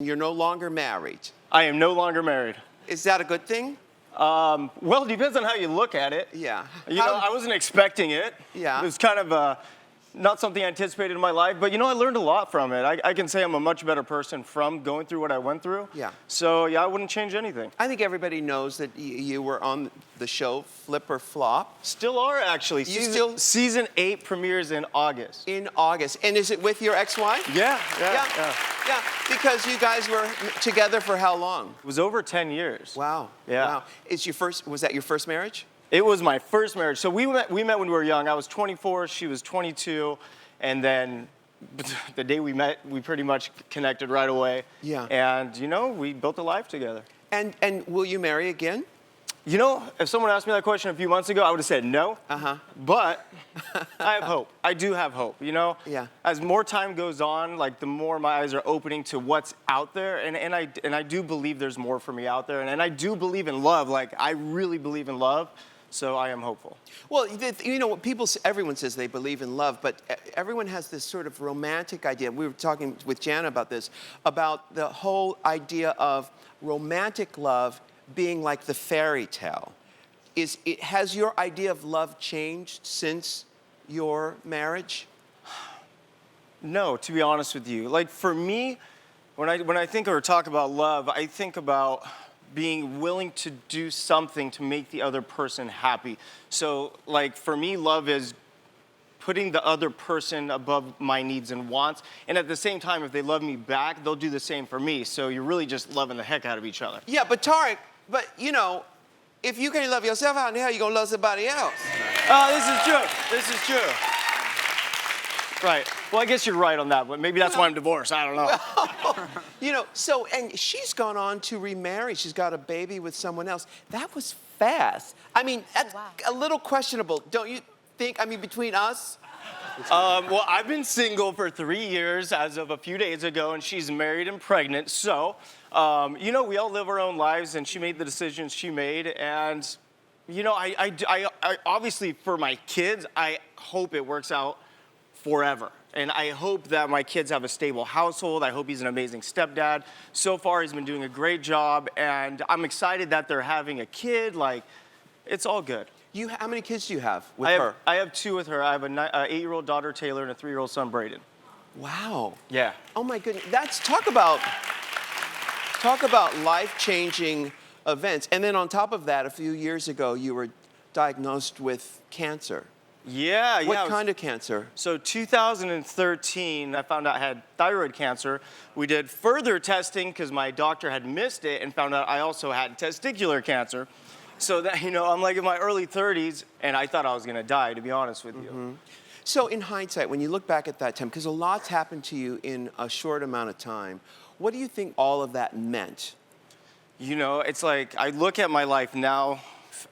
You're no longer married. I am no longer married. Is that a good thing? Well, it depends on how you look at it. Yeah. You know, I wasn't expecting it. Yeah. It was kind of not something I anticipated in my life, but you know, I learned a lot from it. I can say I'm a much better person from going through what I went through. Yeah. So yeah, I wouldn't change anything. I think everybody knows that you were on the show Flip or Flop. Still are, actually. Season 8 premieres in August. In August. And is it with your ex-wife? Yeah. Yeah, because you guys were together for how long? It was over 10 years. Wow. Yeah. Wow. Was that your first marriage? It was my first marriage. So we met when we were young. I was 24, she was 22, and then the day we met, we pretty much connected right away. Yeah. And you know, we built a life together. And will you marry again? You know, if someone asked me that question a few months ago, I would have said no. But I have hope. I do have hope, you know? Yeah. As more time goes on, like the more my eyes are opening to what's out there, and I do believe there's more for me out there, and I do believe in love. Like, I really believe in love, so I am hopeful. Well, you know, everyone says they believe in love, but everyone has this sort of romantic idea. We were talking with Jana about this, about the whole idea of romantic love being like the fairy tale. Has your idea of love changed since your marriage? No, to be honest with you. Like for me, when I think or talk about love, I think about being willing to do something to make the other person happy. So like for me, love is putting the other person above my needs and wants. And at the same time, if they love me back, they'll do the same for me. So you're really just loving the heck out of each other. Yeah, but Tarek, you know, if you can't love yourself, how in the hell are you gonna love somebody else? Oh, this is true. This is true. Right. Well, I guess you're right on that, but maybe that's why I'm divorced. I don't know. Well, you know, and she's gone on to remarry. She's got a baby with someone else. That was fast. I mean, that's a little questionable, don't you think? I mean, between us? Well, I've been single for 3 years as of a few days ago, and she's married and pregnant. So, you know, we all live our own lives, and she made the decisions she made. And, you know, I obviously, for my kids, I hope it works out forever. And I hope that my kids have a stable household. I hope he's an amazing stepdad. So far, he's been doing a great job, and I'm excited that they're having a kid. Like, it's all good. How many kids do you have with her? I have 2 with her. I have an 8-year-old daughter, Taylor, and a 3-year-old son, Braden. Wow. Yeah. Oh my goodness. Talk about life-changing events. And then on top of that, a few years ago, you were diagnosed with cancer. Yeah. What kind of cancer? So 2013, I found out I had thyroid cancer. We did further testing because my doctor had missed it and found out I also had testicular cancer. So that, you know, I'm like in my early 30s, and I thought I was gonna die, to be honest with you. So in hindsight, when you look back at that time, because a lot's happened to you in a short amount of time, what do you think all of that meant? You know, it's like, I look at my life now,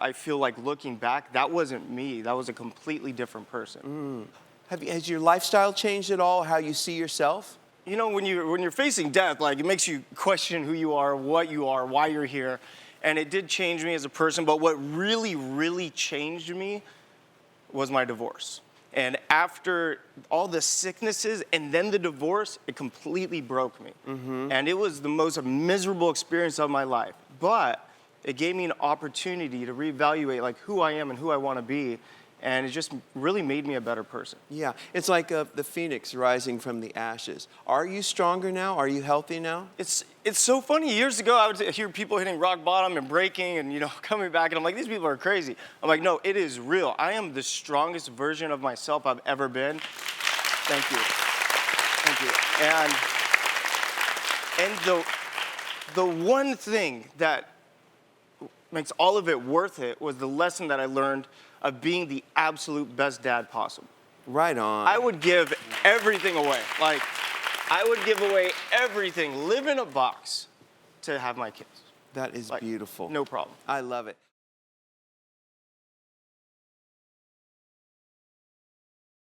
I feel like looking back, that wasn't me. That was a completely different person. Has your lifestyle changed at all, how you see yourself? You know, when you're facing death, like, it makes you question who you are, what you are, why you're here. And it did change me as a person, but what really, really changed me was my divorce. And after all the sicknesses and then the divorce, it completely broke me. And it was the most miserable experience of my life. But it gave me an opportunity to reevaluate like who I am and who I want to be. And it just really made me a better person. Yeah, it's like the phoenix rising from the ashes. Are you stronger now? Are you healthy now? It's so funny. Years ago, I would hear people hitting rock bottom and breaking and, you know, coming back. And I'm like, these people are crazy. I'm like, no, it is real. I am the strongest version of myself I've ever been. Thank you. Thank you. And the one thing that makes all of it worth it was the lesson that I learned of being the absolute best dad possible. Right on. I would give everything away. Like, I would give away everything, live in a box to have my kids. That is beautiful. No problem. I love it.